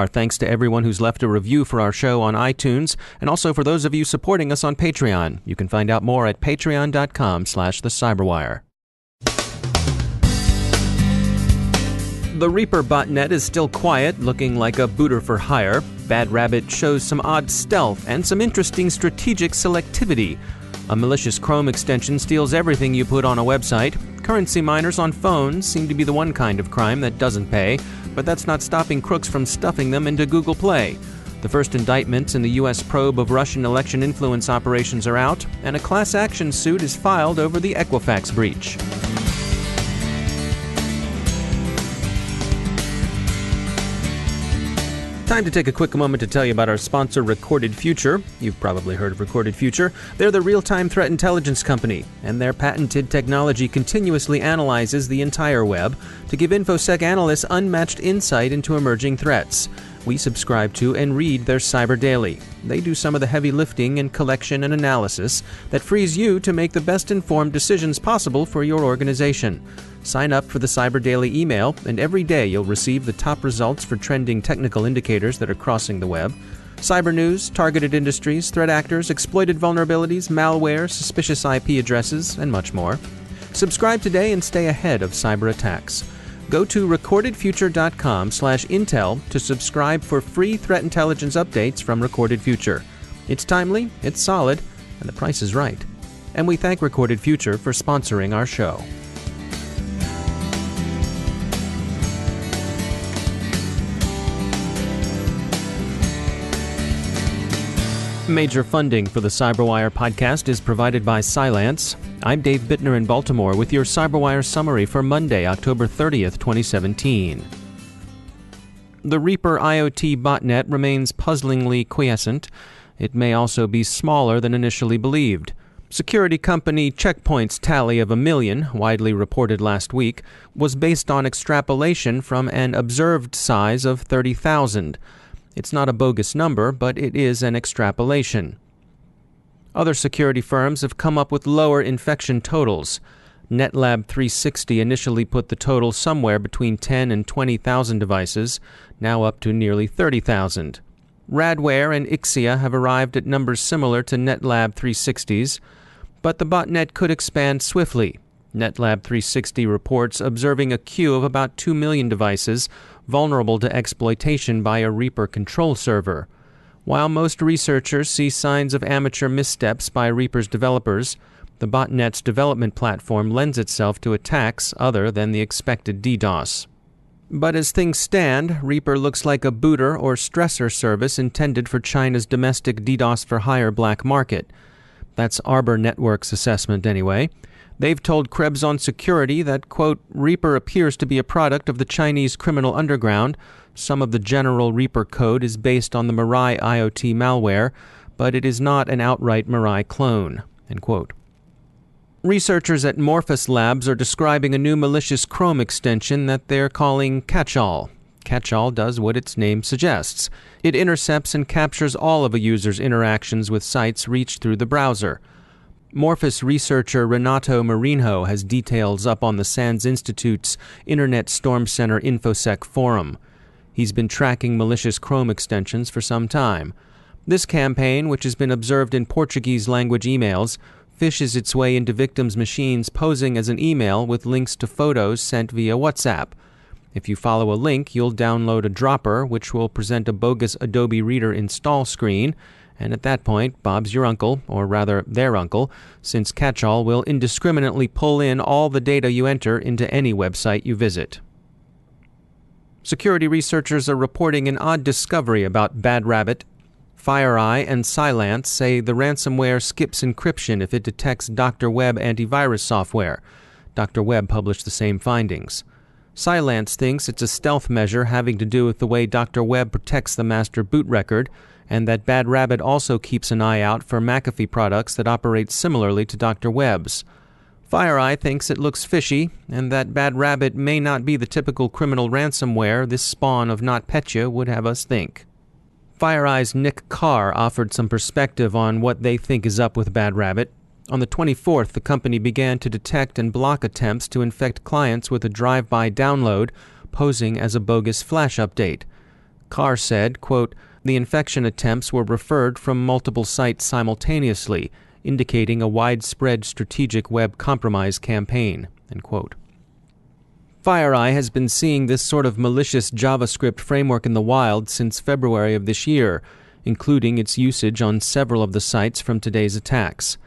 Our thanks to everyone who's left a review for our show on iTunes, and also for those of you supporting us on Patreon. You can find out more at patreon.com/thecyberwire. The Reaper botnet is still quiet, looking like a booter for hire. BadRabbit shows some odd stealth and some interesting strategic selectivity. A malicious Chrome extension steals everything you put on a website. Currency miners on phones seem to be the one kind of crime that doesn't pay, but that's not stopping crooks from stuffing them into Google Play. The first indictments in the U.S. probe of Russian election influence operations are out, and a class action suit is filed over the Equifax breach. Time to take a quick moment to tell you about our sponsor, Recorded Future. You've probably heard of Recorded Future. They're the real-time threat intelligence company, and their patented technology continuously analyzes the entire web to give InfoSec analysts unmatched insight into emerging threats. We subscribe to and read their Cyber Daily. They do some of the heavy lifting and collection and analysis that frees you to make the best informed decisions possible for your organization. Sign up for the Cyber Daily email, and every day you'll receive the top results for trending technical indicators that are crossing the web, cyber news, targeted industries, threat actors, exploited vulnerabilities, malware, suspicious IP addresses, and much more. Subscribe today and stay ahead of cyber attacks. Go to recordedfuture.com/intel to subscribe for free threat intelligence updates from Recorded Future. It's timely, it's solid, and the price is right. And we thank Recorded Future for sponsoring our show. Major funding for the CyberWire podcast is provided by Cylance. I'm Dave Bittner in Baltimore with your CyberWire summary for Monday, October 30th, 2017. The Reaper IoT botnet remains puzzlingly quiescent. It may also be smaller than initially believed. Security company Checkpoint's tally of 1 million, widely reported last week, was based on extrapolation from an observed size of 30,000. It's not a bogus number, but it is an extrapolation. Other security firms have come up with lower infection totals. NetLab 360 initially put the total somewhere between 10 and 20,000 devices, now up to nearly 30,000. Radware and Ixia have arrived at numbers similar to NetLab 360's, but the botnet could expand swiftly. NetLab 360 reports observing a queue of about 2 million devices vulnerable to exploitation by a Reaper control server. While most researchers see signs of amateur missteps by Reaper's developers, the botnet's development platform lends itself to attacks other than the expected DDoS. But as things stand, Reaper looks like a booter or stressor service intended for China's domestic DDoS-for-hire black market. That's Arbor Network's assessment anyway. They've told Krebs on Security that, quote, Reaper appears to be a product of the Chinese criminal underground. Some of the general Reaper code is based on the Mirai IoT malware, but it is not an outright Mirai clone, end quote. Researchers at Morphus Labs are describing a new malicious Chrome extension that they're calling Catch-all. Catch-all does what its name suggests. It intercepts and captures all of a user's interactions with sites reached through the browser. Morphus researcher Renato Marinho has details up on the SANS Institute's Internet Storm Center InfoSec forum. He's been tracking malicious Chrome extensions for some time. This campaign, which has been observed in Portuguese-language emails, fishes its way into victims' machines posing as an email with links to photos sent via WhatsApp. If you follow a link, you'll download a dropper, which will present a bogus Adobe Reader install screen, and at that point, Bob's your uncle, or rather their uncle, since Catch-all will indiscriminately pull in all the data you enter into any website you visit. Security researchers are reporting an odd discovery about BadRabbit. FireEye and Cylance say the ransomware skips encryption if it detects Dr. Web antivirus software. Dr. Web published the same findings. Cylance thinks it's a stealth measure having to do with the way Dr. Web protects the master boot record, and that BadRabbit also keeps an eye out for McAfee products that operate similarly to Dr. Webb's. FireEye thinks it looks fishy, and that BadRabbit may not be the typical criminal ransomware this spawn of NotPetya would have us think. FireEye's Nick Carr offered some perspective on what they think is up with BadRabbit. On the 24th, the company began to detect and block attempts to infect clients with a drive-by download, posing as a bogus flash update. Carr said, quote, "The infection attempts were referred from multiple sites simultaneously, indicating a widespread strategic web compromise campaign," end quote. FireEye has been seeing this sort of malicious JavaScript framework in the wild since February of this year, including its usage on several of the sites from today's attacks.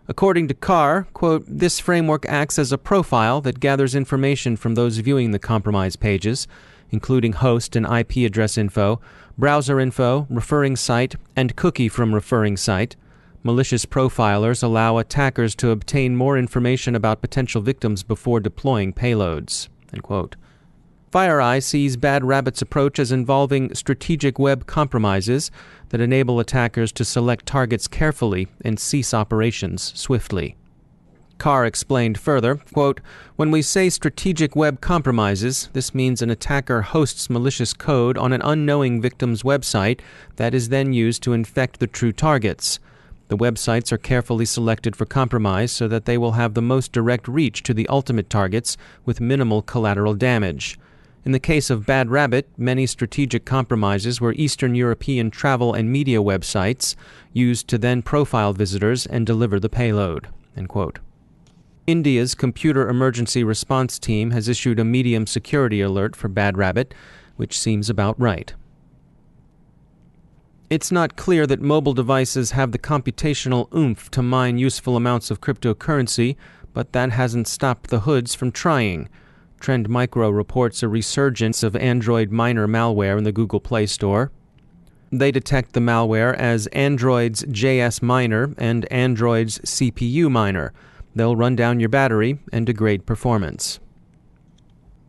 According to Carr, quote, "This framework acts as a profile that gathers information from those viewing the compromised pages, including host and IP address info, browser info, referring site, and cookie from referring site. Malicious profilers allow attackers to obtain more information about potential victims before deploying payloads," end quote. FireEye sees BadRabbit's approach as involving strategic web compromises that enable attackers to select targets carefully and cease operations swiftly. Carr explained further, quote, "When we say strategic web compromises, this means an attacker hosts malicious code on an unknowing victim's website that is then used to infect the true targets. The websites are carefully selected for compromise so that they will have the most direct reach to the ultimate targets with minimal collateral damage. In the case of BadRabbit, many strategic compromises were Eastern European travel and media websites used to then profile visitors and deliver the payload," end quote. India's Computer Emergency Response Team has issued a medium security alert for BadRabbit, which seems about right. It's not clear that mobile devices have the computational oomph to mine useful amounts of cryptocurrency, but that hasn't stopped the hoods from trying. Trend Micro reports a resurgence of Android miner malware in the Google Play Store. They detect the malware as Android's JS miner and Android's CPU miner. They'll run down your battery and degrade performance.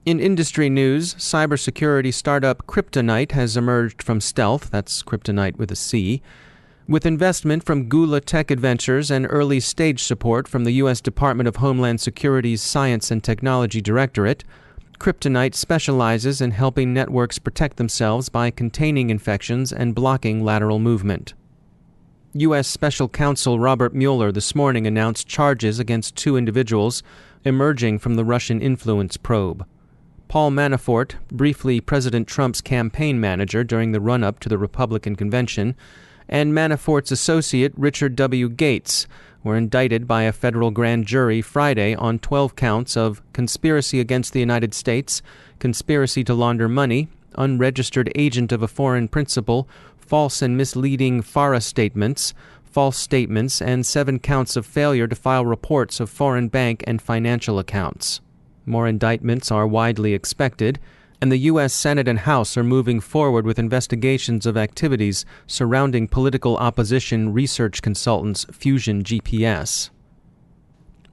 In industry news, cybersecurity startup Kryptonite has emerged from stealth, that's Kryptonite with a C, with investment from Gula Tech Adventures and early stage support from the U.S. Department of Homeland Security's Science and Technology Directorate. Kryptonite specializes in helping networks protect themselves by containing infections and blocking lateral movement. U.S. Special Counsel Robert Mueller this morning announced charges against 2 individuals emerging from the Russian influence probe. Paul Manafort, briefly President Trump's campaign manager during the run-up to the Republican convention, and Manafort's associate Richard W. Gates were indicted by a federal grand jury Friday on 12 counts of conspiracy against the United States, conspiracy to launder money, unregistered agent of a foreign principal, false and misleading FARA statements, false statements, and 7 counts of failure to file reports of foreign bank and financial accounts. More indictments are widely expected, and the U.S. Senate and House are moving forward with investigations of activities surrounding political opposition research consultants Fusion GPS.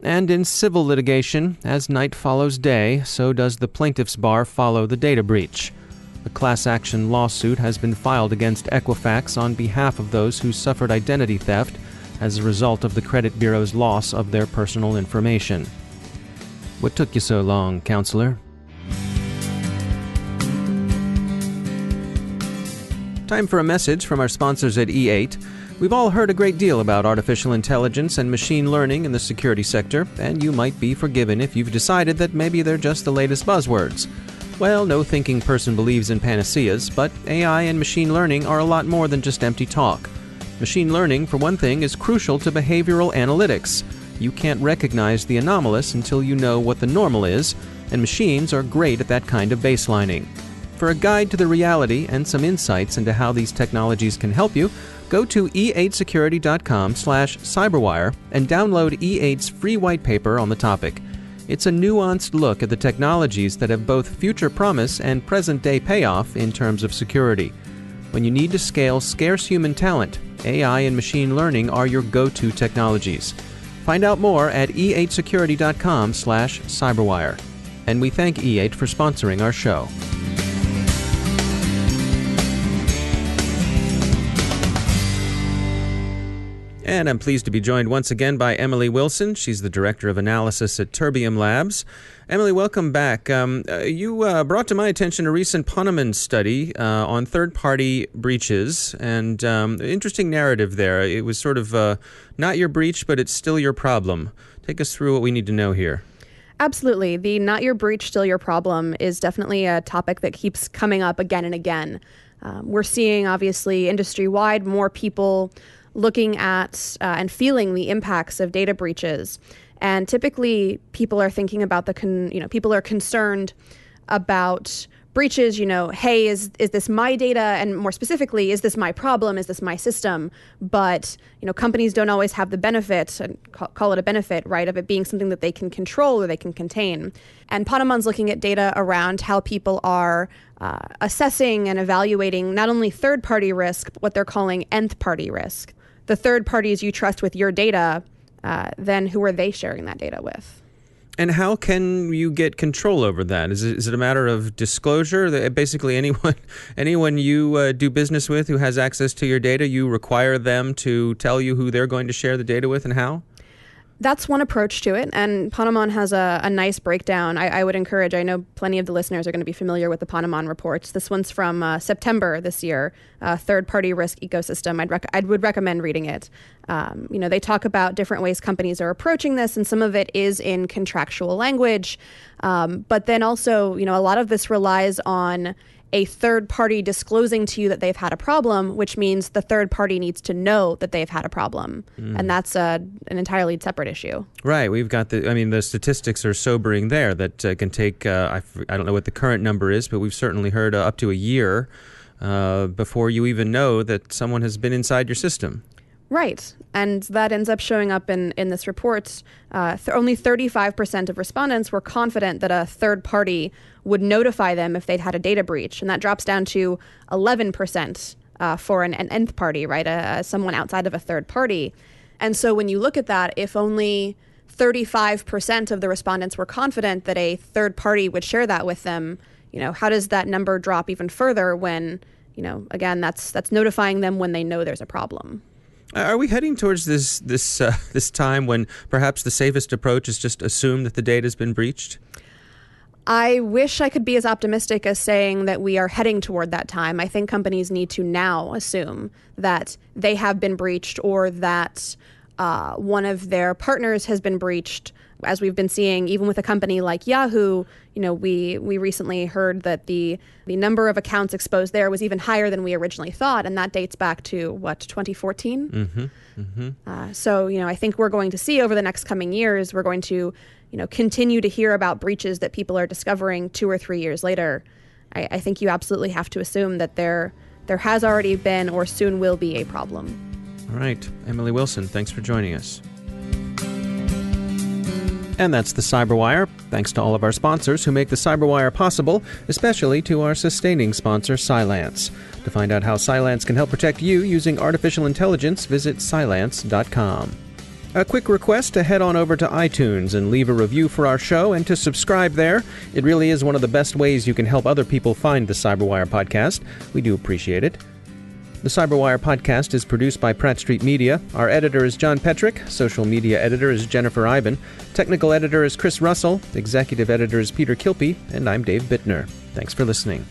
And in civil litigation, as night follows day, so does the plaintiff's bar follow the data breach. A class action lawsuit has been filed against Equifax on behalf of those who suffered identity theft as a result of the credit bureau's loss of their personal information. What took you so long, counselor? Time for a message from our sponsors at E8. We've all heard a great deal about artificial intelligence and machine learning in the security sector, and you might be forgiven if you've decided that maybe they're just the latest buzzwords. Well, no thinking person believes in panaceas, but AI and machine learning are a lot more than just empty talk. Machine learning, for one thing, is crucial to behavioral analytics. You can't recognize the anomalous until you know what the normal is, and machines are great at that kind of baselining. For a guide to the reality and some insights into how these technologies can help you, go to e8security.com/cyberwire and download E8's free white paper on the topic. It's a nuanced look at the technologies that have both future promise and present-day payoff in terms of security. When you need to scale scarce human talent, AI and machine learning are your go-to technologies. Find out more at e8security.com/cyberwire. And we thank E8 for sponsoring our show. And I'm pleased to be joined once again by Emily Wilson. She's the Director of Analysis at Terbium Labs. Emily, welcome back. You brought to my attention a recent Ponemon study on third-party breaches, and interesting narrative there. It was sort of not your breach, but it's still your problem. Take us through what we need to know here. Absolutely. The not your breach, still your problem is definitely a topic that keeps coming up again and again. We're seeing, obviously, industry-wide, more people looking at and feeling the impacts of data breaches. And typically, people are thinking about people are concerned about breaches, hey, is this my data? And more specifically, is this my problem? Is this my system? But, companies don't always have the benefit, and call it a benefit, right, of it being something that they can control or they can contain. And Ponemon's looking at data around how people are assessing and evaluating not only third-party risk, but what they're calling nth-party risk. The third parties you trust with your data, then who are they sharing that data with? And how can you get control over that? Is it a matter of disclosure? That basically, anyone you do business with who has access to your data, you require them to tell you who they're going to share the data with and how? That's one approach to it, and Ponemon has a nice breakdown. I would encourage, I know plenty of the listeners are going to be familiar with the Ponemon reports. This one's from September this year, third-party risk ecosystem. I would recommend reading it. They talk about different ways companies are approaching this, and some of it is in contractual language. But then also, a lot of this relies on a third party disclosing to you that they've had a problem, which means the third party needs to know that they've had a problem. And that's an entirely separate issue. Right. We've got the statistics are sobering there that can take, I don't know what the current number is, but we've certainly heard up to a year before you even know that someone has been inside your system. Right. And that ends up showing up in this report. Only 35% of respondents were confident that a third party would notify them if they'd had a data breach. And that drops down to 11% for an nth party, right? Someone outside of a third party. And so when you look at that, if only 35% of the respondents were confident that a third party would share that with them, how does that number drop even further when, again, that's notifying them when they know there's a problem? Are we heading towards this time when perhaps the safest approach is just assume that the data has been breached? I wish I could be as optimistic as saying that we are heading toward that time. I think companies need to now assume that they have been breached or that one of their partners has been breached. As we've been seeing, even with a company like Yahoo, we recently heard that the number of accounts exposed there was even higher than we originally thought, and that dates back to, 2014? So, I think we're going to see over the next coming years, we're going to, continue to hear about breaches that people are discovering 2 or 3 years later. I think you absolutely have to assume that there has already been or soon will be a problem. All right. Emily Wilson, thanks for joining us. And that's the Cyberwire. Thanks to all of our sponsors who make the Cyberwire possible, especially to our sustaining sponsor, Cylance. To find out how Cylance can help protect you using artificial intelligence, visit Cylance.com. A quick request to head on over to iTunes and leave a review for our show and to subscribe there. It really is one of the best ways you can help other people find the Cyberwire podcast. We do appreciate it. The Cyberwire podcast is produced by Pratt Street Media. Our editor is John Petrick. Social media editor is Jennifer Iben. Technical editor is Chris Russell. Executive editor is Peter Kilpie. And I'm Dave Bittner. Thanks for listening.